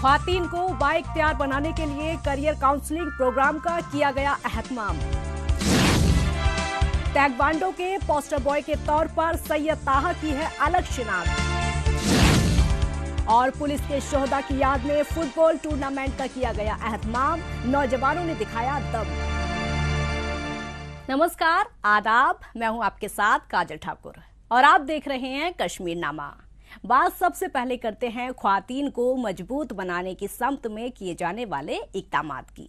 ख्वातीन को बाइख्तियार बनाने के लिए करियर काउंसलिंग प्रोग्राम का किया गया अहतमाम। टैइक्वांडो के पोस्टर बॉय के तौर पर सैयद ताहा की है अलग शिनाख्त। और पुलिस के शोहदा की याद में फुटबॉल टूर्नामेंट का किया गया अहतमाम। नौजवानों ने दिखाया दम। नमस्कार, आदाब। मैं हूं आपके साथ काजल ठाकुर और आप देख रहे हैं कश्मीर नामा। बात सबसे पहले करते हैं ख्वातीन को मजबूत बनाने की समत में किए जाने वाले इक़दामात की।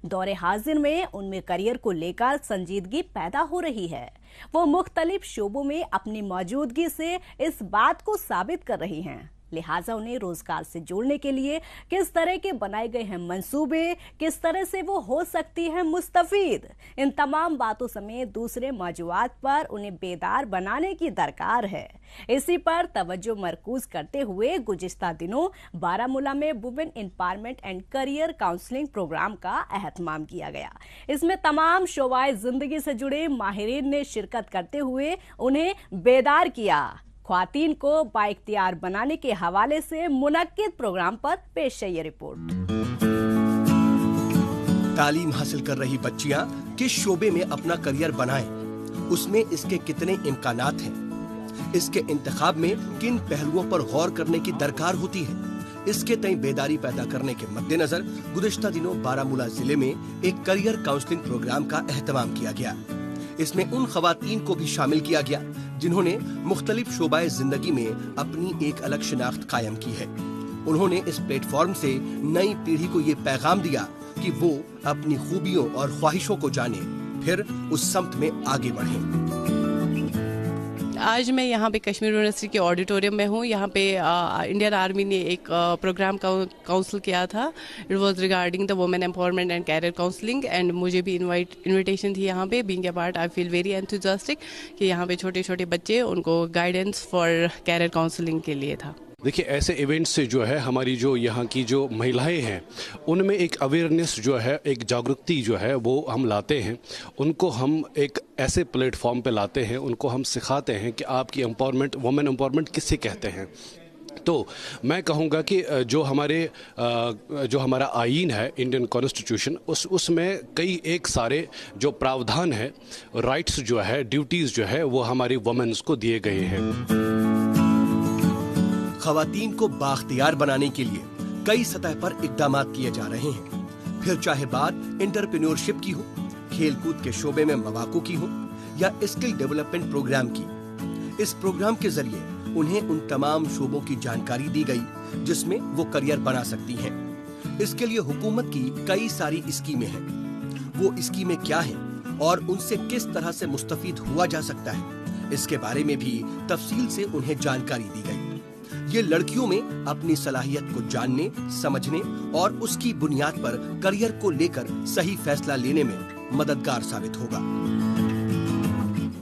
दौरे हाजिर में उनमें करियर को लेकर संजीदगी पैदा हो रही है। वो मुख्तलिफ शोबों में अपनी मौजूदगी से इस बात को साबित कर रही हैं। लिहाजा उन्हें रोजगार से जोड़ने के लिए किस तरह के बनाए गए हैं मंसूबे, किस तरह से वो हो सकती है मुस्तफीद, इन तमाम बातों समेत दूसरे मौजूदात पर उन्हें बेदार बनाने की दरकार है। इसी पर तवज्जो मरकूज करते हुए गुज़िश्ता दिनों बारामूला में women empowerment and career counselling programme का अहतमाम किया गया। इसमें तमाम शोबाए जिंदगी से जुड़े माहिरीन ने शिरकत करते हुए उन्हें बेदार किया। ख्वातीन को बाइख्तियार बनाने के हवाले से मुनक्किद प्रोग्राम पर पेश है ये रिपोर्ट। तालीम हासिल कर रही बच्चियां किस शोबे में अपना करियर बनाएं, उसमें इसके कितने इम्कानात हैं, इसके इंतखाब में किन पहलुओं पर गौर करने की दरकार होती है, इसके तय बेदारी पैदा करने के मद्देनजर गुज़िश्ता दिनों बारामूला जिले में एक करियर काउंसलिंग प्रोग्राम का एहतमाम किया गया। इसमें उन खवातीन को भी शामिल किया गया जिन्होंने मुख्तलिफ शोबाए जिंदगी में अपनी एक अलग शिनाख्त कायम की है। उन्होंने इस प्लेटफॉर्म से नई पीढ़ी को ये पैगाम दिया कि वो अपनी खूबियों और ख्वाहिशों को जाने, फिर उस समत में आगे बढ़ें। आज मैं यहाँ पे कश्मीर यूनिवर्सिटी के ऑडिटोरियम में हूँ। यहाँ पे इंडियन आर्मी ने एक प्रोग्राम काउंसिल किया था। It was regarding the women empowerment and career counselling and मुझे भी इनविटेशन थी यहाँ पे। Being a part I feel very enthusiastic कि यहाँ पे छोटे छोटे बच्चे, उनको गाइडेंस फॉर कैरियर काउंसलिंग के लिए था। देखिए, ऐसे इवेंट्स से जो है हमारी जो यहाँ की जो महिलाएं हैं उनमें एक अवेयरनेस जो है, एक जागरूकता जो है वो हम लाते हैं। उनको हम एक ऐसे प्लेटफॉर्म पे लाते हैं, उनको हम सिखाते हैं कि आपकी एम्पावरमेंट, वुमेन एम्पावरमेंट किससे कहते हैं। तो मैं कहूँगा कि जो हमारा आईन है, इंडियन कॉन्स्टिट्यूशन, उसमें कई एक सारे जो प्रावधान है, राइट्स जो है, ड्यूटीज़ जो है वो हमारी वुमेन्स को दिए गए हैं। खवातीन को बाख्तियार बनाने के लिए कई सतह पर इक़दामात किए जा रहे हैं। फिर चाहे बात एंटरप्रेन्योरशिप की हो, खेलकूद के शोबे में मौक़ों की हो या स्किल डेवलपमेंट प्रोग्राम की। इस प्रोग्राम के जरिए उन्हें उन तमाम शोबों की जानकारी दी गई जिसमें वो करियर बना सकती हैं। इसके लिए हुकूमत की कई सारी स्कीमें हैं। वो स्कीमें क्या हैं और उनसे किस तरह से मुस्तफीद हुआ जा सकता है, इसके बारे में भी तफसील से उन्हें जानकारी दी गई। ये लड़कियों में अपनी सलाहियत को जानने, समझने और उसकी बुनियाद पर करियर को लेकर सही फैसला लेने में मददगार साबित होगा।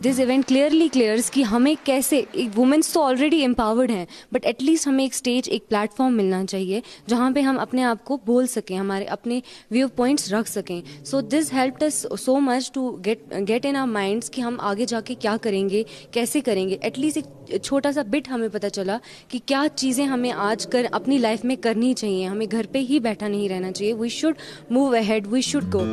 दिस इवेंट क्लियरली क्लियर्स कि हमें कैसे, वुमेन्स तो ऑलरेडी एम्पावर्ड हैं, बट एटलीस्ट हमें एक स्टेज, एक प्लेटफॉर्म मिलना चाहिए जहाँ पे हम अपने आप को बोल सकें, हमारे अपने व्यू पॉइंट्स रख सकें। So this helped us so much to get in our minds कि हम आगे जाके क्या करेंगे, कैसे करेंगे। एटलीस्ट एक छोटा सा बिट हमें पता चला कि क्या चीज़ें हमें आज अपनी लाइफ में करनी चाहिए। हमें घर पे ही बैठा नहीं रहना चाहिए। We should move ahead, we should go.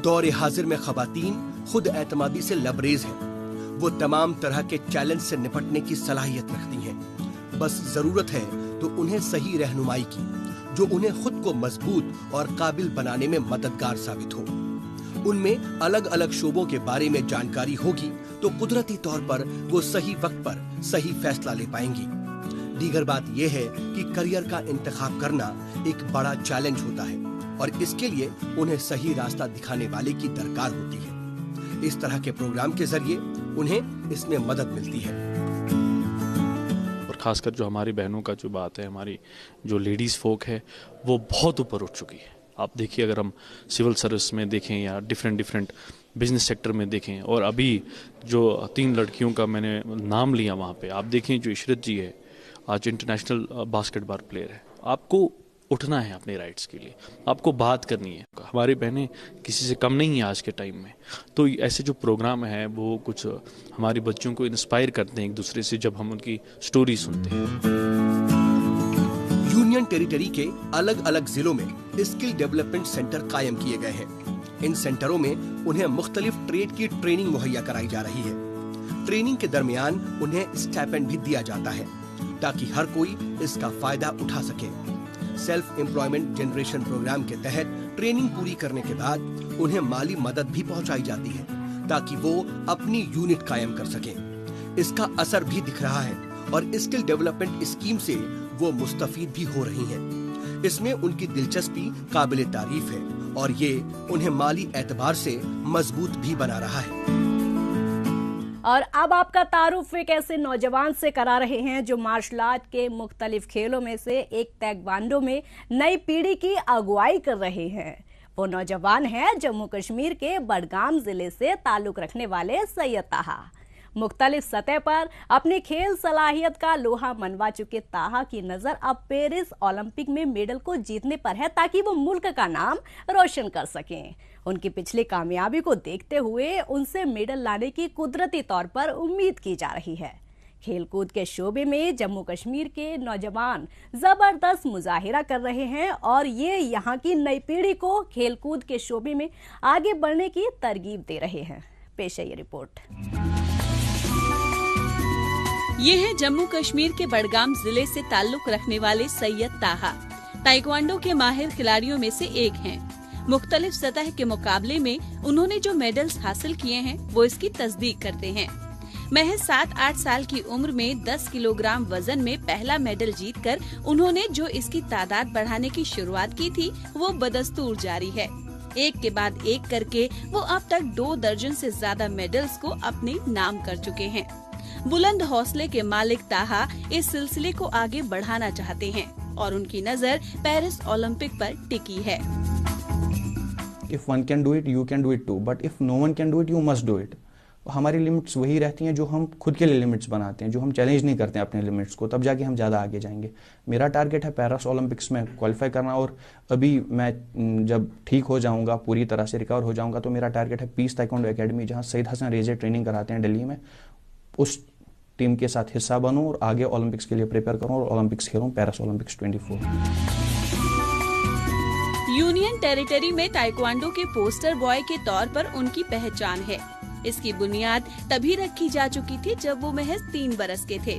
दौरे हाजिर में खवातीन खुद एतमादी से लबरेज हैं। वो तमाम तरह के चैलेंज से निपटने की सलाहियत रखती हैं। बस जरूरत है तो उन्हें सही रहनुमाई की, जो उन्हें खुद को मजबूत और काबिल बनाने में मददगार साबित हो। उनमें अलग अलग शोबों के बारे में जानकारी होगी तो कुदरती तौर पर वो सही वक्त पर सही फैसला ले पाएंगी। दीगर बात यह है कि करियर का इंतखाब करना एक बड़ा चैलेंज होता है और इसके लिए उन्हें सही रास्ता दिखाने वाले की दरकार होती है। इस तरह के प्रोग्राम के जरिए उन्हें इसमें मदद मिलती है। और खासकर जो हमारी बहनों का जो बात है, हमारी जो लेडीज़ फोक है वो बहुत ऊपर उठ चुकी है। आप देखिए, अगर हम सिविल सर्विस में देखें या डिफरेंट बिजनेस सेक्टर में देखें, और अभी जो 3 लड़कियों का मैंने नाम लिया वहाँ पे, आप देखें जो इशरत जी है, आज इंटरनेशनल बास्केटबॉल प्लेयर है। आपको उठना है अपने राइट्स के लिए, आपको बात करनी है। हमारी बहनें किसी से कम नहीं है आज के टाइम में। तो ऐसे जो प्रोग्राम है वो कुछ हमारी बच्चों को इंस्पायर करते हैं एक दूसरे से, जब हम उनकी स्टोरी सुनते हैं। यूनियन टेरिटरी के अलग अलग जिलों में स्किल डेवलपमेंट सेंटर कायम किए गए हैं। इन सेंटरों में उन्हें मुख्तलिफ ट्रेड की ट्रेनिंग मुहैया कराई जा रही है। ट्रेनिंग के दरमियान उन्हें स्टाइपेंड भी दिया जाता है ताकि हर कोई इसका फायदा उठा सके। सेल्फ एम्प्लॉयमेंट जनरेशन प्रोग्राम के तहत ट्रेनिंग पूरी करने के बाद उन्हें माली मदद भी पहुंचाई जाती है ताकि वो अपनी यूनिट कायम कर सकें। इसका असर भी दिख रहा है और स्किल डेवलपमेंट स्कीम से वो मुस्तफीद भी हो रही हैं। इसमें उनकी दिलचस्पी काबिले तारीफ है और ये उन्हें माली एतबार से मजबूत भी बना रहा है। और अब आपका तारुफ एक ऐसे नौजवान से करा रहे हैं जो मार्शल आर्ट के मुख्तलिफ खेलों में से एक ताइक्वांडो में नई पीढ़ी की अगुवाई कर रहे हैं। वो नौजवान है जम्मू कश्मीर के बडगाम जिले से ताल्लुक रखने वाले सैयद ताहा। मुख्तलिफ सतह पर अपनी खेल सलाहियत का लोहा मनवा चुके ताहा की नजर अब पेरिस ओलंपिक में मेडल को जीतने पर है ताकि वो मुल्क का नाम रोशन कर सकें। उनकी पिछली कामयाबी को देखते हुए उनसे मेडल लाने की कुदरती तौर पर उम्मीद की जा रही है। खेलकूद के शोबे में जम्मू कश्मीर के नौजवान जबरदस्त मुजाहिरा कर रहे हैं और ये यहाँ की नई पीढ़ी को खेलकूद के शोबे में आगे बढ़ने की तरगीब दे रहे हैं। पेश है ये रिपोर्ट। ये है जम्मू कश्मीर के बडगाम जिले से ताल्लुक रखने वाले सैयद ताहा। ताइक्वांडो के माहिर खिलाड़ियों में से एक हैं। मुख्तलिफ सतह के मुकाबले में उन्होंने जो मेडल्स हासिल किए हैं वो इसकी तस्दीक करते हैं। महज 7-8 साल की उम्र में 10 किलोग्राम वजन में पहला मेडल जीतकर उन्होंने जो इसकी तादाद बढ़ाने की शुरुआत की थी वो बदस्तूर जारी है। एक के बाद एक करके वो अब तक 2 दर्जन से ज्यादा मेडल्स को अपने नाम कर चुके हैं। बुलंद हौसले के मालिक ताहा इस सिलसिले को आगे बढ़ाना चाहते हैं और उनकी नजर पेरिस ओलंपिक पर टिकी है। If one can do it, you can do it too. But if no one can do it, you must do it. हमारी लिमिट्स वही रहती हैं जो हम खुद के लिए लिमिट्स बनाते हैं, जो हम चैलेंज नहीं करते हैं अपने लिमिट्स को, तब जाके हम ज़्यादा आगे जाएंगे। मेरा टारगेट है पेरिस ओलंपिक्स में क्वालिफाई करना और अभी मैं जब ठीक हो जाऊंगा, पूरी तरह से रिकवर हो जाऊंगा, तो मेरा टारगेट है पीस ताइक्वांडो एकेडमी, जहाँ सईद हसन रेजे ट्रेनिंग कराते हैं दिल्ली में, उस टीम के साथ हिस्सा बनूं और आगे ओलंपिक्स के लिए प्रिपेयर करूं और ओलंपिक्स खेलूं, पेरिस ओलंपिक्स 24। यूनियन टेरिटरी में ताइक्वांडो के पोस्टर बॉय के तौर पर उनकी पहचान है। इसकी बुनियाद तभी रखी जा चुकी थी जब वो महज 3 बरस के थे।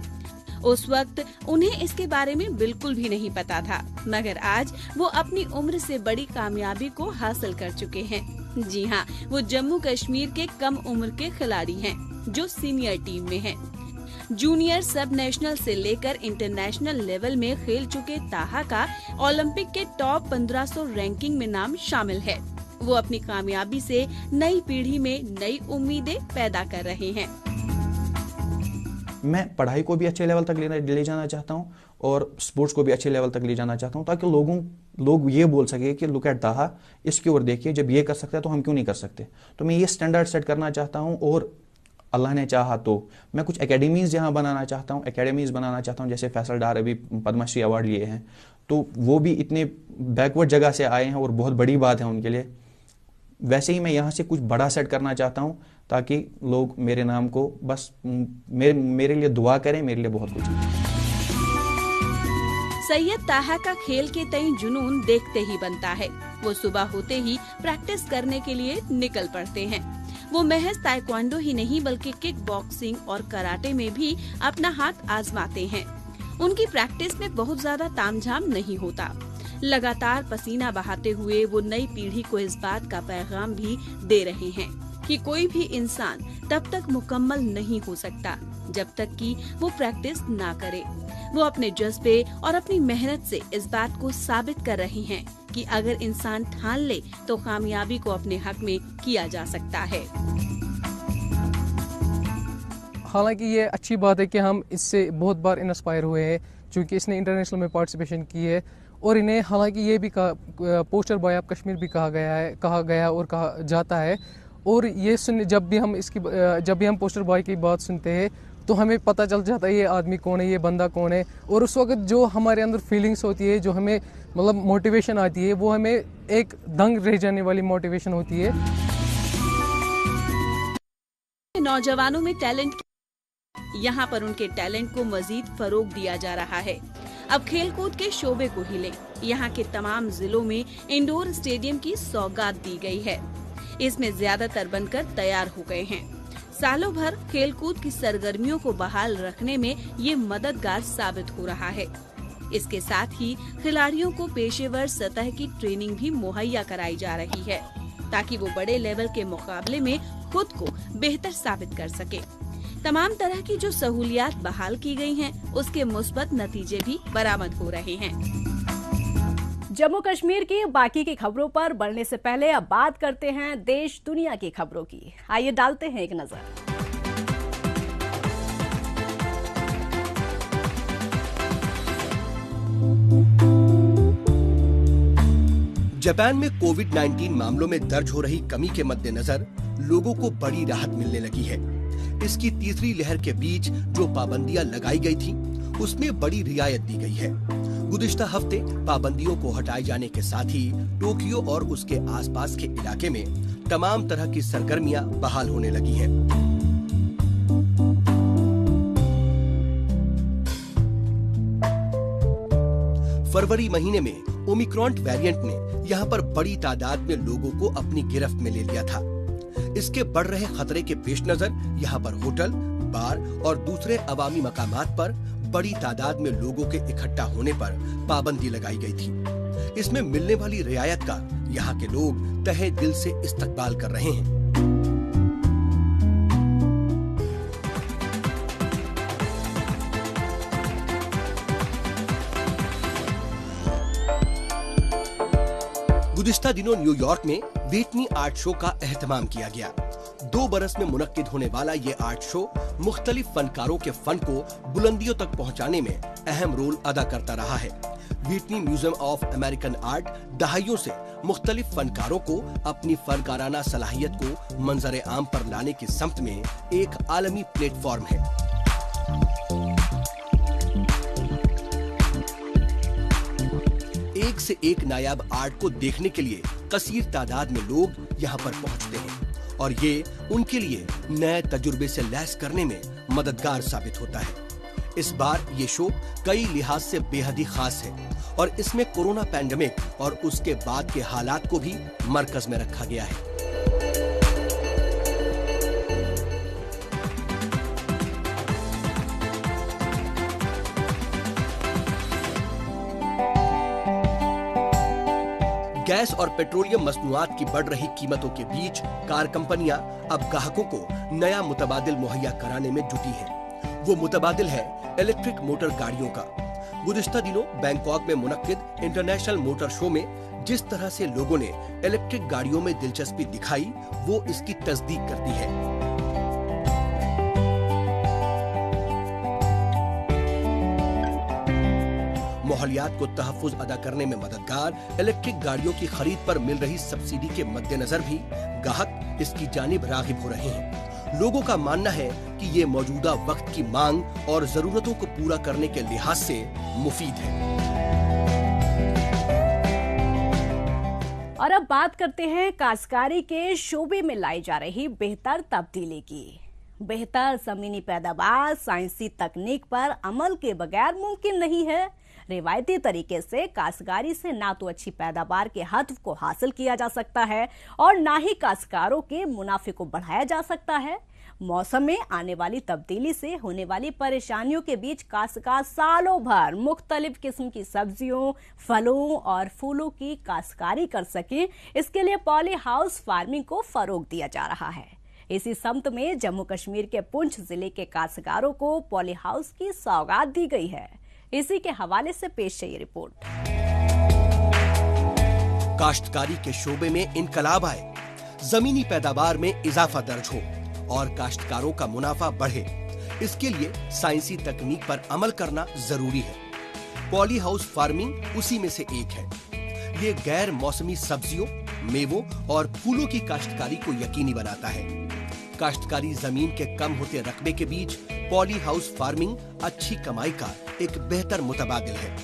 उस वक्त उन्हें इसके बारे में बिल्कुल भी नहीं पता था, मगर आज वो अपनी उम्र से बड़ी कामयाबी को हासिल कर चुके हैं। जी हाँ, वो जम्मू कश्मीर के कम उम्र के खिलाड़ी हैं जो सीनियर टीम में हैं। जूनियर, सब नेशनल से लेकर इंटरनेशनल लेवल में खेल चुके ताहा का ओलंपिक के टॉप 1500 रैंकिंग में नाम शामिल है। वो अपनी कामयाबी से नई पीढ़ी में नई उम्मीदें पैदा कर रहे हैं। मैं पढ़ाई को भी अच्छे लेवल तक ले जाना चाहता हूँ और स्पोर्ट्स को भी अच्छे लेवल तक ले जाना चाहता हूँ, ताकि लोग ये बोल सके कि लुक एट ताहा, इसकी ओर देखिए, जब ये कर सकता है तो हम क्यों नहीं कर सकते। तो मैं ये स्टैंडर्ड सेट करना चाहता हूँ और अल्लाह ने चाहा तो मैं कुछ एकेडमीज़ यहाँ बनाना चाहता हूँ, जैसे फैसल डार अभी पद्मश्री अवार्ड लिए हैं, तो वो भी इतने बैकवर्ड जगह से आए हैं और बहुत बड़ी बात है उनके लिए। वैसे ही मैं यहाँ से कुछ बड़ा सेट करना चाहता हूँ ताकि लोग मेरे नाम को बस मेरे लिए दुआ करें, मेरे लिए बहुत कुछ। सैयद ताहा का खेल के तई जुनून देखते ही बनता है। वो सुबह होते ही प्रैक्टिस करने के लिए निकल पड़ते हैं। वो महज ताइक्वांडो ही नहीं बल्कि किक बॉक्सिंग और कराटे में भी अपना हाथ आजमाते हैं। उनकी प्रैक्टिस में बहुत ज्यादा तामझाम नहीं होता। लगातार पसीना बहाते हुए वो नई पीढ़ी को इस बात का पैगाम भी दे रहे हैं कि कोई भी इंसान तब तक मुकम्मल नहीं हो सकता जब तक कि वो प्रैक्टिस ना करे। वो अपने जज्बे और अपनी मेहनत से इस बात को साबित कर रहे हैं कि अगर इंसान ठान ले तो कामयाबी को अपने हक में किया जा सकता है। हालांकि ये अच्छी बात है कि हम इससे बहुत बार इंस्पायर हुए हैं, क्योंकि इसने इंटरनेशनल में पार्टिसिपेशन की है और इन्हें हालांकि ये भी पोस्टर बॉय ऑफ कश्मीर भी कहा गया और कहा जाता है। और ये जब भी हम पोस्टर बॉय की बात सुनते हैं तो हमें पता चल जाता है ये आदमी कौन है, ये बंदा कौन है। और उस वक्त जो हमारे अंदर फीलिंग्स होती है, जो हमें मतलब मोटिवेशन आती है, वो हमें एक दंग रह जाने वाली मोटिवेशन होती है। नौजवानों में टैलेंट, यहाँ पर उनके टैलेंट को मजीद फरोग दिया जा रहा है। अब खेलकूद के शोबे को ही लें। यहाँ के तमाम जिलों में इंडोर स्टेडियम की सौगात दी गई है। इसमें ज्यादातर बनकर तैयार हो गए हैं। सालों भर खेलकूद की सरगर्मियों को बहाल रखने में ये मददगार साबित हो रहा है। इसके साथ ही खिलाड़ियों को पेशेवर सतह की ट्रेनिंग भी मुहैया कराई जा रही है, ताकि वो बड़े लेवल के मुकाबले में खुद को बेहतर साबित कर सके। तमाम तरह की जो सहूलियात बहाल की गई हैं, उसके मुस्बत नतीजे भी बरामद हो रहे हैं। जम्मू कश्मीर की बाकी की खबरों पर बढ़ने से पहले अब बात करते हैं देश दुनिया की खबरों की। आइए डालते हैं एक नजर। जापान में कोविड-19 मामलों में दर्ज हो रही कमी के मद्देनजर लोगों को बड़ी राहत मिलने लगी है। इसकी तीसरी लहर के बीच जो पाबंदियां लगाई गई थी, उसमें बड़ी रियायत दी गई है। गुज़िश्ता हफ्ते पाबंदियों को हटाए जाने के साथ ही टोक्यो और उसके आसपास के इलाके में तमाम तरह की सरगर्मियां बहाल होने लगी हैं। फरवरी महीने में ओमिक्रॉन वेरिएंट ने यहाँ पर बड़ी तादाद में लोगों को अपनी गिरफ्त में ले लिया था। इसके बढ़ रहे खतरे के पेश नजर यहाँ पर होटल, बार और दूसरे अवामी मकामात पर बड़ी तादाद में लोगों के इकट्ठा होने पर पाबंदी लगाई गई थी। इसमें मिलने वाली रियायत का यहाँ के लोग तहे दिल से इस्तकबाल कर रहे हैं। गुज़िश्ता दिनों न्यूयॉर्क में व्हिटनी आर्ट शो का एहतमाम किया गया। 2 बरस में मुनक्किद होने वाला ये आर्ट शो मुख्तलिफ फनकारों के फन को बुलंदियों तक पहुंचाने में अहम रोल अदा करता रहा है। Whitney museum of American art दहाइयों से मुख्तलिफ फनकारों को अपनी फनकाराना सलाहियत को मंजर आम पर लाने की समत में एक आलमी प्लेटफॉर्म है। एक से एक नायाब आर्ट को देखने के लिए कसीर तादाद में लोग यहाँ पर पहुँचते हैं और ये उनके लिए नए तजुर्बे से लैस करने में मददगार साबित होता है। इस बार ये शो कई लिहाज से बेहद ही खास है और इसमें कोरोना पैंडेमिक और उसके बाद के हालात को भी मरकज में रखा गया है। गैस और पेट्रोलियम मसनूआत की बढ़ रही कीमतों के बीच कार कंपनियां अब ग्राहकों को नया मुतबादिल मुहैया कराने में जुटी हैं। वो मुतबादिल है इलेक्ट्रिक मोटर गाड़ियों का। गुज़िश्ता दिनों बैंकॉक में मुनक्किद इंटरनेशनल मोटर शो में जिस तरह से लोगों ने इलेक्ट्रिक गाड़ियों में दिलचस्पी दिखाई, वो इसकी तस्दीक करती है। माहौलियात को तहफ़्फ़ुज़ अदा करने में मददगार इलेक्ट्रिक गाड़ियों की खरीद पर मिल रही सब्सिडी के मद्देनजर भी ग्राहक इसकी जानिब राग़िब हो रहे हैं। लोगों का मानना है कि ये मौजूदा वक्त की मांग और जरूरतों को पूरा करने के लिहाज से मुफीद है। और अब बात करते हैं काश्तकारी के शोबे में लाई जा रही बेहतर तब्दीली की। बेहतर ज़मीनी पैदावार साइंसी तकनीक पर अमल के बगैर मुमकिन नहीं है। रिवायती तरीके से काश्तकारी से ना तो अच्छी पैदावार के हदफ को हासिल किया जा सकता है और ना ही काश्तकारों के मुनाफे को बढ़ाया जा सकता है। मौसम में आने वाली तब्दीली से होने वाली परेशानियों के बीच काश्तकार सालों भर मुख्तलिफ किस्म की सब्जियों, फलों और फूलों की काश्तकारी कर सकें, इसके लिए पॉली हाउस फार्मिंग को फरोग दिया जा रहा है। इसी समत में जम्मू कश्मीर के पुंछ जिले के काश्तकारों को पॉली हाउस की सौगात दी गई है। इसी के हवाले से पेश है ये रिपोर्ट। काश्तकारी के शोबे में इनकलाब आए, जमीनी पैदावार में इजाफा दर्ज हो और काश्तकारों का मुनाफा बढ़े, इसके लिए साइंसी तकनीक पर अमल करना जरूरी है। पॉली हाउस फार्मिंग उसी में से एक है। ये गैर मौसमी सब्जियों, मेवों और फूलों की काश्तकारी को यकीनी बनाता है। काश्तकारी जमीन के कम होते रकबे के बीच पॉली हाउस फार्मिंग अच्छी कमाई का एक बेहतर मुतबादिल है।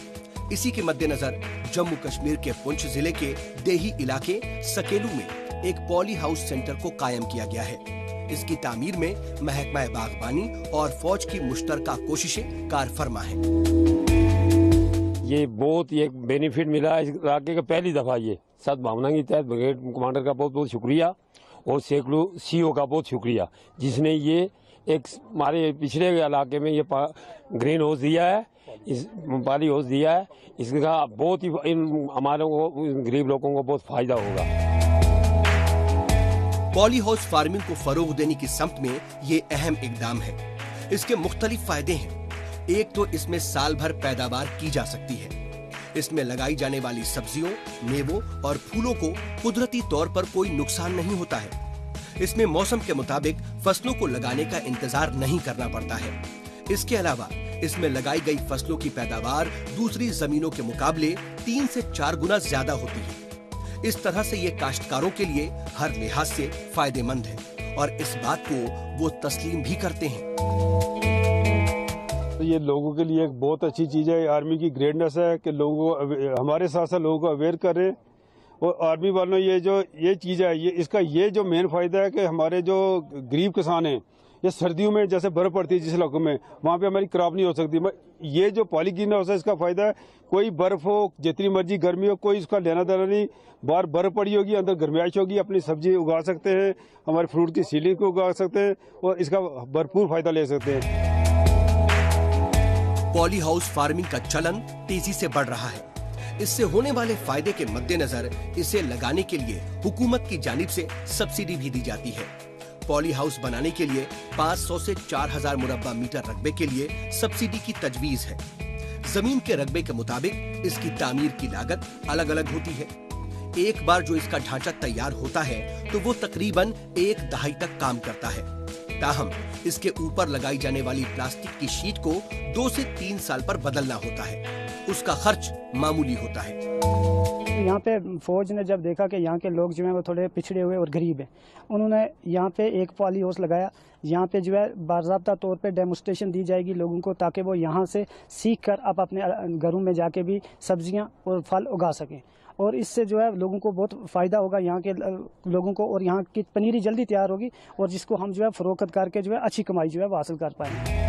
इसी के मद्देनजर जम्मू कश्मीर के पुंछ जिले के देही इलाके सकेलू में एक पॉली हाउस सेंटर को कायम किया गया है। इसकी तामीर में महकमा बागबानी और फौज की मुश्तरका कोशिशें कार फरमा है। ये बहुत एक बेनिफिट मिला इस इलाके का। पहली दफ़ा ये सद्भावना के तहत ब्रिगेड कमांडर का बहुत बहुत शुक्रिया और सैकड़ों CO का बहुत शुक्रिया, जिसने ये एक हमारे पिछड़े इलाके में ये ग्रीन हाउस दिया है, इस पॉली हाउस दिया है। इसका बहुत ही हमारे गरीब लोगों को बहुत फायदा होगा। पॉली हाउस फार्मिंग को फरोग देने की समत में ये अहम इकदाम है। इसके मुख्तलिफ फायदे हैं। एक तो इसमें साल भर पैदावार की जा सकती है। इसमें लगाई जाने वाली सब्जियों, मेवों और फूलों को कुदरती तौर पर कोई नुकसान नहीं होता है। इसमें मौसम के मुताबिक फसलों को लगाने का इंतजार नहीं करना पड़ता है। इसके अलावा इसमें लगाई गई फसलों की पैदावार दूसरी जमीनों के मुकाबले 3 से 4 गुना ज्यादा होती है। इस तरह से ये काश्तकारों के लिए हर लिहाज से फायदेमंद है और इस बात को वो तस्लीम भी करते हैं। तो ये लोगों के लिए एक बहुत अच्छी चीज़ है। आर्मी की ग्रेटनेस है कि लोगों हमारे साथ साथ लोगों को अवेयर कर रहे हैं। और आर्मी वालों ये चीज़ है, इसका ये जो मेन फायदा है कि हमारे जो गरीब किसान हैं, ये सर्दियों में जैसे बर्फ पड़ती है जिस इलाकों में, वहाँ पे हमारी क्रॉप नहीं हो सकती। ये जो पॉली ग्रीन हाउस है इसका फायदा है, कोई बर्फ हो, जितनी मर्जी गर्मी हो, कोई इसका लेना देना नहीं। बाहर बर्फ पड़ी होगी, अंदर गर्माइश होगी, अपनी सब्जी उगा सकते हैं, हमारे फ्रूट की सीलिंग को उगा सकते हैं और इसका भरपूर फायदा ले सकते हैं। पॉली हाउस फार्मिंग का चलन तेजी से बढ़ रहा है। इससे होने वाले फायदे के मद्देनजर इसे लगाने के लिए हुकूमत की जानिब से सब्सिडी भी दी जाती है। पॉली हाउस बनाने के लिए 500 से 4000 मुरब्बा मीटर रकबे के लिए सब्सिडी की तजवीज है। जमीन के रकबे के मुताबिक इसकी तामीर की लागत अलग अलग होती है। एक बार जो इसका ढांचा तैयार होता है तो वो तकरीबन 1 दहाई तक काम करता है। ताहम इसके ऊपर लगाई जाने वाली प्लास्टिक की शीट को 2 से 3 साल पर बदलना होता है। उसका खर्च मामूली होता है। यहाँ पे फौज ने जब देखा कि यहाँ के लोग जो है वो थोड़े पिछड़े हुए और गरीब हैं, उन्होंने यहाँ पे एक पॉली हाउस लगाया। यहाँ पे जो है बाज़ाब्ता तौर पे डेमोस्ट्रेशन दी जाएगी लोगों को, ताकि वो यहाँ से सीख कर अब अपने घरों में जाके भी सब्जियाँ और फल उगा सकें। और इससे जो है लोगों को बहुत फ़ायदा होगा, यहाँ के लोगों को, और यहाँ की पनीरी जल्दी तैयार होगी और जिसको हम जो है फ़रोख्त करके जो है अच्छी कमाई जो है वो हासिल कर पाएंगे।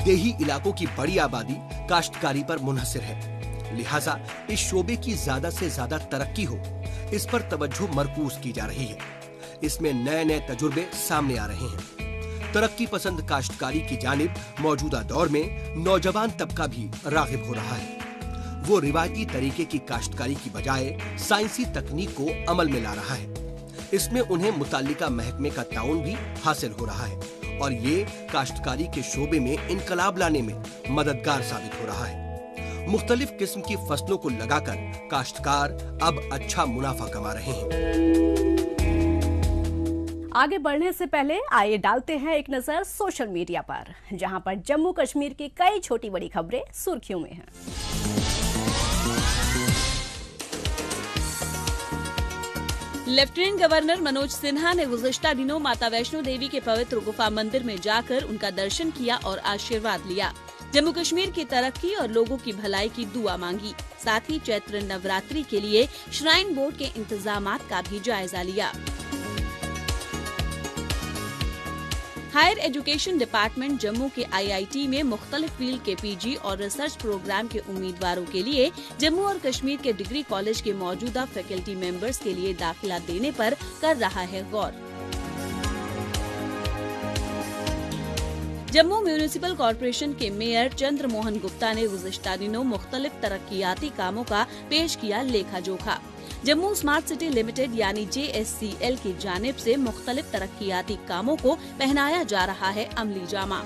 देही इलाकों की बड़ी आबादी काश्तकारी पर मुनहसिर है, लिहाजा इस शोबे की ज्यादा से ज्यादा तरक्की हो, इस पर तवज्जो मरकूज की जा रही है। इसमें नए नए तजुर्बे सामने आ रहे हैं। तरक्की पसंद काश्तकारी की जानिब मौजूदा दौर में नौजवान तबका भी रागिब हो रहा है। वो रिवायती तरीके की काश्तकारी की बजाय साइंसी तकनीक को अमल में ला रहा है। इसमें उन्हें मुताल्लिका महकमे का ताउन भी हासिल हो रहा है और ये काश्तकारी के शोबे में इनकलाब लाने में मददगार साबित हो रहा है। मुख्तलिफ किस्म की फसलों को लगाकर काश्तकार अब अच्छा मुनाफा कमा रहे हैं। आगे बढ़ने से पहले आइए डालते हैं एक नजर सोशल मीडिया पर, जहां पर जम्मू कश्मीर की कई छोटी बड़ी खबरें सुर्खियों में हैं। लेफ्टिनेंट गवर्नर मनोज सिन्हा ने गुज़िश्ता दिनों माता वैष्णो देवी के पवित्र गुफा मंदिर में जाकर उनका दर्शन किया और आशीर्वाद लिया। जम्मू कश्मीर की तरक्की और लोगों की भलाई की दुआ मांगी। साथ ही चैत्र नवरात्रि के लिए श्राइन बोर्ड के इंतजामात का भी जायजा लिया। हायर एजुकेशन डिपार्टमेंट जम्मू के IIT में मुख्तलिफ फील्ड के PG और रिसर्च प्रोग्राम के उम्मीदवारों के लिए जम्मू और कश्मीर के डिग्री कॉलेज के मौजूदा फैकल्टी मेंबर्स के लिए दाखिला देने पर कर रहा है गौर। जम्मू म्यूनिसिपल कॉरपोरेशन के मेयर चंद्र मोहन गुप्ता ने गुज़िश्ता दिनों मुख्तलिफ तरक्कियाती कामों का पेश किया लेखा जोखा। जम्मू स्मार्ट सिटी लिमिटेड यानी JSCL की जानिब से मुख्तलिफ तरक्कियाती कामों को पहनाया जा रहा है अमली जामा।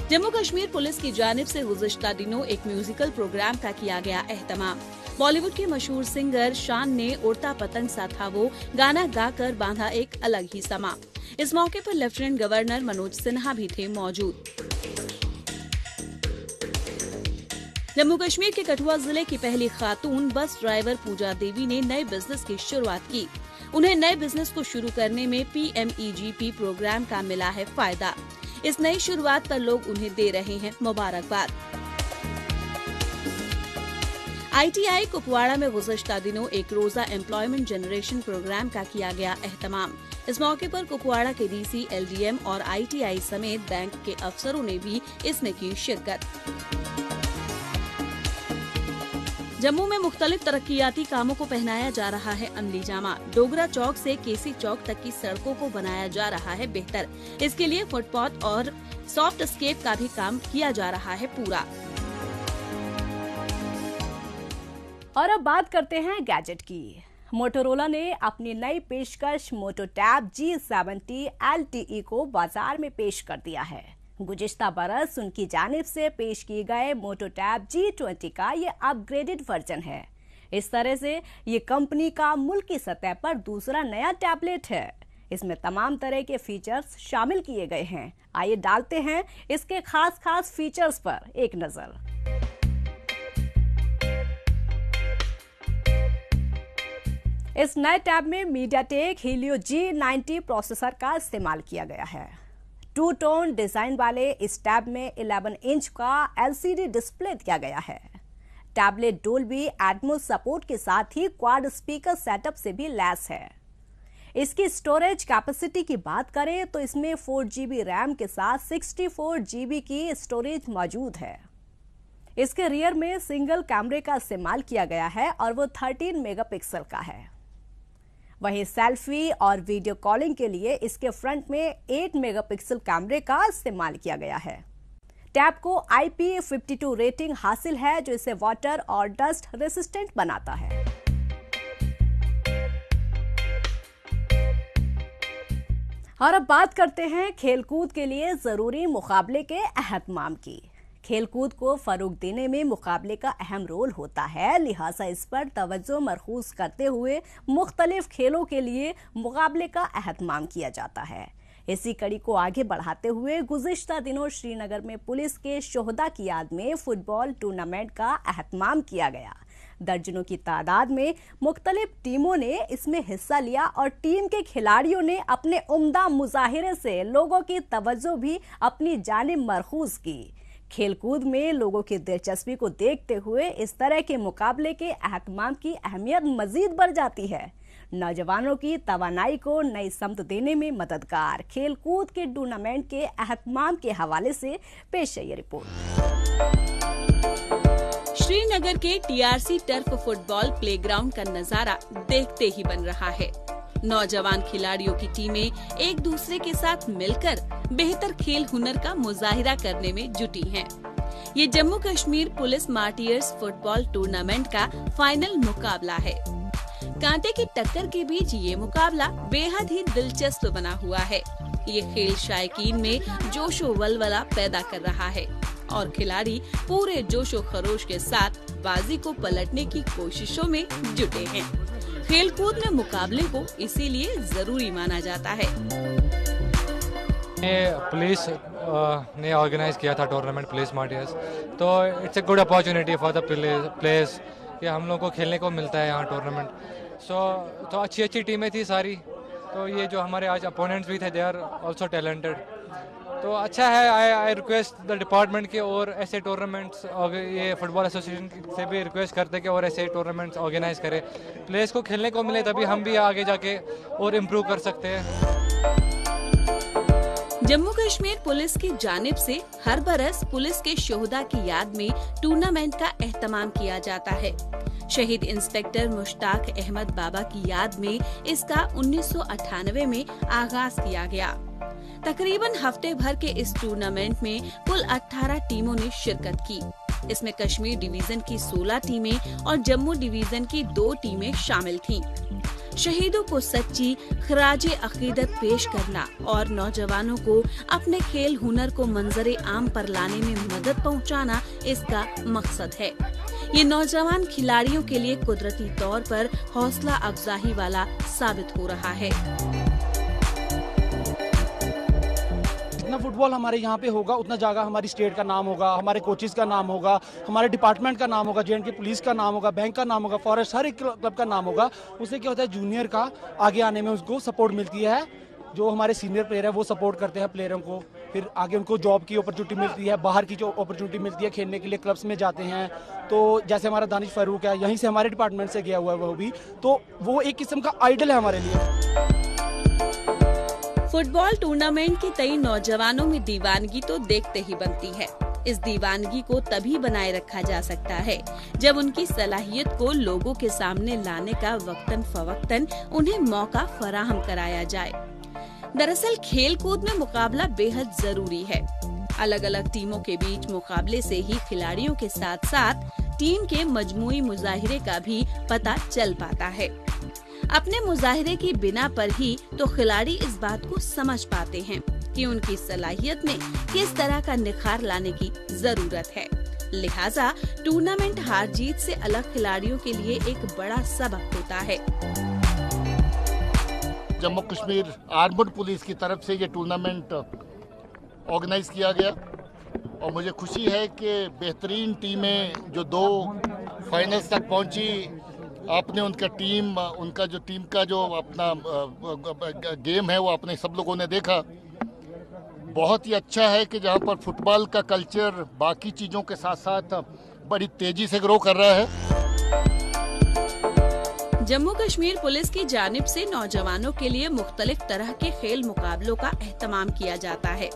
जम्मू कश्मीर पुलिस की जानिब से गुज़िश्ता दिनों एक म्यूजिकल प्रोग्राम का किया गया एहतमाम। बॉलीवुड के मशहूर सिंगर शान ने उड़ता पतंग सा था वो गाना गाकर बांधा एक अलग ही समा। इस मौके पर लेफ्टिनेंट गवर्नर मनोज सिन्हा भी थे मौजूद। जम्मू कश्मीर के कठुआ जिले की पहली खातून बस ड्राइवर पूजा देवी ने नए बिजनेस की शुरुआत की। उन्हें नए बिजनेस को शुरू करने में PMEGP प्रोग्राम का मिला है फायदा। इस नई शुरुआत पर लोग उन्हें दे रहे हैं मुबारकबाद। ITI कुपवाड़ा में गुज़श्ता दिनों एक रोजा एम्प्लॉयमेंट जनरेशन प्रोग्राम का किया गया एहतमाम। इस मौके पर कुपवाड़ा के DC, LDM और ITI समेत बैंक के अफसरों ने भी इसमें की शिरकत। जम्मू में मुख्तलिफ तरक्कियाती कामों को पहनाया जा रहा है अमली जामा। डोगरा चौक से केसी चौक तक की सड़कों को बनाया जा रहा है बेहतर। इसके लिए फुटपाथ और सॉफ्ट स्केप का भी काम किया जा रहा है पूरा। और अब बात करते हैं गैजेट की। मोटोरोला ने अपनी नई पेशकश मोटो टैब G70 LTE को बाजार में पेश कर दिया है। गुज़िश्ता बरस उनकी जानिब से पेश किए गए मोटो टैब G20 का ये अपग्रेडेड वर्जन है। इस तरह से ये कंपनी का मुल्की सतह पर दूसरा नया टैबलेट है। इसमें तमाम तरह के फीचर्स शामिल किए गए हैं। आइए डालते हैं इसके खास फीचर्स पर एक नजर। इस नए टैब में मीडियाटेक हीलियो G90 प्रोसेसर का इस्तेमाल किया गया है। 2 टोन डिजाइन वाले इस टैब में 11 इंच का LCD डिस्प्ले दिया गया है। टैबलेट डोल्बी एटमॉस सपोर्ट के साथ ही क्वाड स्पीकर सेटअप से भी लैस है। इसकी स्टोरेज कैपेसिटी की बात करें तो इसमें 4 GB रैम के साथ 64 GB की स्टोरेज मौजूद है। इसके रियर में सिंगल कैमरे का इस्तेमाल किया गया है और वो 13 मेगापिक्सल का है। वहीं सेल्फी और वीडियो कॉलिंग के लिए इसके फ्रंट में 8 मेगापिक्सल कैमरे का इस्तेमाल किया गया है। टैब को IP52 रेटिंग हासिल है जो इसे वाटर और डस्ट रेसिस्टेंट बनाता है। और अब बात करते हैं खेलकूद के लिए जरूरी मुकाबले के अहतमाम की। खेलकूद को फरोग देने में मुकाबले का अहम रोल होता है, लिहाजा इस पर तवज्जो मरकूज करते हुए मुख्तलिफ खेलों के लिए मुकाबले का अहतमाम किया जाता है। इसी कड़ी को आगे बढ़ाते हुए गुज़िश्ता दिनों श्रीनगर में पुलिस के शोहदा की याद में फुटबॉल टूर्नामेंट का अहतमाम किया गया। दर्जनों की तादाद में मुख्तलिफ टीमों ने इसमें हिस्सा लिया और टीम के खिलाड़ियों ने अपने उम्दा मुजाहिरे से लोगों की तवज्जो भी अपनी जानिब मरकूज की। खेलकूद में लोगों की दिलचस्पी को देखते हुए इस तरह के मुकाबले के अहतमाम की अहमियत मजीद बढ़ जाती है। नौजवानों की तवानाई को नई समत देने में मददगार खेलकूद के टूर्नामेंट के अहतमाम के हवाले से पेश है ये रिपोर्ट। श्रीनगर के TRC टर्फ फुटबॉल प्लेग्राउंड का नजारा देखते ही बन रहा है। नौजवान खिलाड़ियों की टीमें एक दूसरे के साथ मिलकर बेहतर खेल हुनर का मुजाहिरा करने में जुटी हैं। ये Jammu Kashmir police martyrs football tournament का फाइनल मुकाबला है। कांटे की टक्कर के बीच ये मुकाबला बेहद ही दिलचस्प बना हुआ है। ये खेल शायकीन में जोशो वलवला पैदा कर रहा है और खिलाड़ी पूरे जोशो खरोश के साथ बाजी को पलटने की कोशिशों में जुटे हैं। खेलकूद में मुकाबले को इसीलिए जरूरी माना जाता है। पुलिस ने ऑर्गेनाइज किया था टूर्नामेंट पुलिस मार्टियर्स, तो it's a good opportunity for the players कि हम लोग को खेलने को मिलता है यहाँ टूर्नामेंट। तो अच्छी टीमें थी सारी, तो ये जो हमारे आज अपोनेंट्स भी थे दे आर ऑल्सो टैलेंटेड, तो अच्छा है। आई रिक्वेस्ट द डिपार्टमेंट के और ऐसे टूर्नामेंट्स और ये फुटबॉल एसोसिएशन से भी रिक्वेस्ट करते कि और ऐसे टूर्नामेंट्स ऑर्गेनाइज करें, प्लेयर्स को खेलने को मिले, तभी हम भी आगे जाके और इम्प्रूव कर सकते हैं। जम्मू कश्मीर पुलिस की जानिब से हर बरस पुलिस के शोहदा की याद में टूर्नामेंट का एहतमाम किया जाता है। शहीद इंस्पेक्टर मुश्ताक अहमद बाबा की याद में इसका 1998 में आगाज किया गया। तकरीबन हफ्ते भर के इस टूर्नामेंट में कुल 18 टीमों ने शिरकत की। इसमें कश्मीर डिवीजन की 16 टीमें और जम्मू डिवीजन की 2 टीमें शामिल थीं। शहीदों को सच्ची खराजे अकीदत पेश करना और नौजवानों को अपने खेल हुनर को मंजरे आम पर लाने में मदद पहुंचाना इसका मकसद है। ये नौजवान खिलाड़ियों के लिए कुदरती तौर पर हौसला अफजाई वाला साबित हो रहा है। जितना फुटबॉल हमारे यहाँ पे होगा उतना जगह हमारी स्टेट का नाम होगा, हमारे कोचेस का नाम होगा, हमारे डिपार्टमेंट का नाम होगा, J&K पुलिस का नाम होगा, बैंक का नाम होगा, फॉरेस्ट, हर एक क्लब का नाम होगा। उससे क्या होता है, जूनियर का आगे आने में उसको सपोर्ट मिलती है। जो हमारे सीनियर प्लेयर है वो सपोर्ट करते हैं प्लेयरों को, फिर आगे उनको जॉब की अपॉर्चुनिटी मिलती है, बाहर की जो अपॉर्चुनिटी मिलती है, खेलने के लिए क्लब्स में जाते हैं। तो जैसे हमारा दानिश फारूक है, यहीं से हमारे डिपार्टमेंट से गया हुआ है वो भी, तो वो एक किस्म का आइडल है हमारे लिए। फुटबॉल टूर्नामेंट की कई नौजवानों में दीवानगी तो देखते ही बनती है। इस दीवानगी को तभी बनाए रखा जा सकता है जब उनकी सलाहियत को लोगों के सामने लाने का वक्तन फवक्तन उन्हें मौका फराहम कराया जाए। दरअसल खेल कूद में मुकाबला बेहद जरूरी है। अलग अलग टीमों के बीच मुकाबले से ही खिलाड़ियों के साथ साथ टीम के मजमूई मुजाहिरे का भी पता चल पाता है। अपने मुजाहिरे की बिना पर ही तो खिलाड़ी इस बात को समझ पाते हैं कि उनकी सलाहियत में किस तरह का निखार लाने की जरूरत है। लिहाजा टूर्नामेंट हार जीत से अलग खिलाड़ियों के लिए एक बड़ा सबक होता है। जम्मू कश्मीर आर्मड पुलिस की तरफ से ये टूर्नामेंट ऑर्गेनाइज किया गया और मुझे खुशी है कि बेहतरीन टीमें जो 2 फाइनल्स तक पहुंची, आपने उनका जो टीम का जो अपना गेम है वो अपने सब लोगों ने देखा। बहुत ही अच्छा है कि जहां पर फुटबॉल का कल्चर बाकी चीज़ों के साथ साथ बड़ी तेजी से ग्रो कर रहा है। जम्मू कश्मीर पुलिस की जानिब से नौजवानों के लिए मुख्तलिफ तरह के खेल मुकाबलों का एहतमाम किया जाता है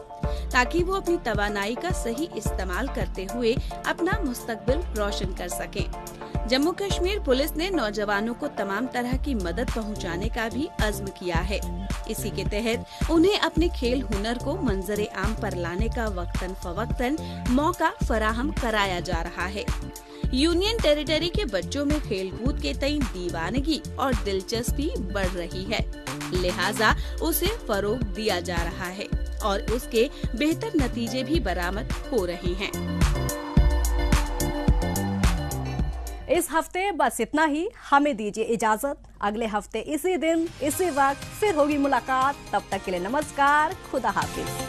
ताकि वो अपनी तवानाई का सही इस्तेमाल करते हुए अपना मुस्तकबिल रोशन कर सकें। जम्मू कश्मीर पुलिस ने नौजवानों को तमाम तरह की मदद पहुंचाने का भी अज़्म किया है। इसी के तहत उन्हें अपने खेल हुनर को मंजरे आम पर लाने का वक्तन फवक्तन मौका फराहम कराया जा रहा है। यूनियन टेरिटरी के बच्चों में खेलकूद के तई दीवानगी और दिलचस्पी बढ़ रही है, लिहाजा उसे फरोग दिया जा रहा है और उसके बेहतर नतीजे भी बरामद हो रहे हैं। इस हफ्ते बस इतना ही। हमें दीजिए इजाजत। अगले हफ्ते इसी दिन इसी वक्त फिर होगी मुलाकात। तब तक के लिए नमस्कार, खुदा हाफिज।